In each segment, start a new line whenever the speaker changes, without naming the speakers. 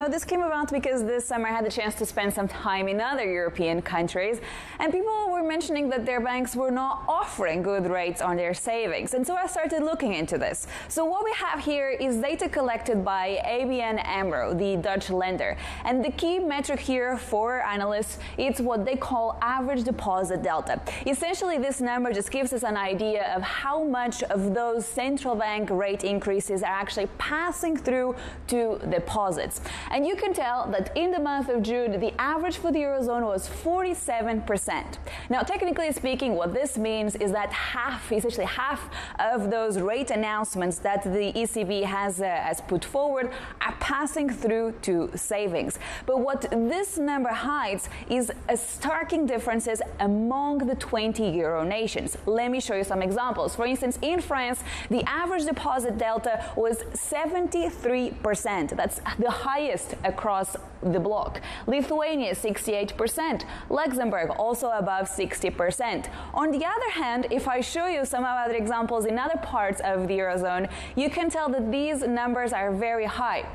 This came about because this summer I had the chance to spend some time in other European countries, and people were mentioning that their banks were not offering good rates on their savings. And so I started looking into this. So what we have here is data collected by ABN Amaro, the Dutch lender. And the key metric here for analysts is what they call average deposit delta. Essentially, this number just gives us an idea of how much of those central bank rate increases are actually passing through to deposits. And you can tell that in the month of June, the average for the Eurozone was 47%. Now, technically speaking, what this means is that essentially half of those rate announcements that the ECB has put forward are passing through to savings. But what this number hides is starking differences among the 20 Euro nations. Let me show you some examples. For instance, in France, the average deposit delta was 73%. That's the highest across the bloc. Lithuania 68%, Luxembourg also above 60%. On the other hand, if I show you some other examples in other parts of the Eurozone, you can tell that these numbers are very high.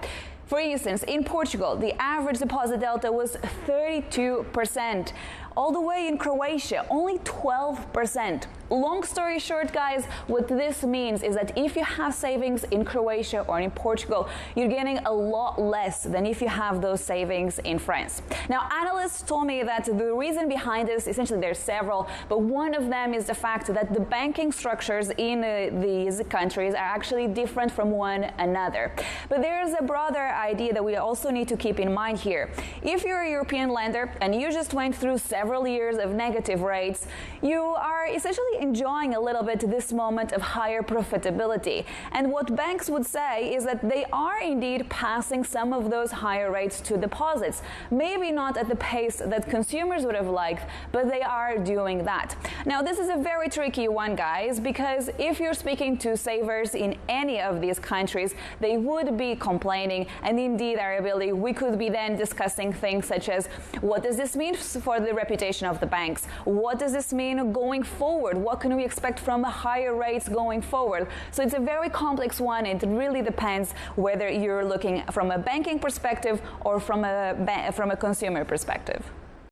For instance, in Portugal, the average deposit delta was 32%. All the way in Croatia, only 12%. Long story short, guys, what this means is that if you have savings in Croatia or in Portugal, you're getting a lot less than if you have those savings in France. Now, analysts told me that the reason behind this, essentially there's several, but one of them is the fact that the banking structures in these countries are actually different from one another. But there is a broader idea that we also need to keep in mind here. If you're a European lender and you just went through several years of negative rates, you are essentially enjoying a little bit this moment of higher profitability. And what banks would say is that they are indeed passing some of those higher rates to deposits. Maybe not at the pace that consumers would have liked, but they are doing that. Now, this is a very tricky one, guys, because if you're speaking to savers in any of these countries, they would be complaining, and indeed our ability, we could be then discussing things such as, what does this mean for the reputation of the banks? What does this mean going forward? What can we expect from higher rates going forward? So it's a very complex one. It really depends whether you're looking from a banking perspective or from a consumer perspective.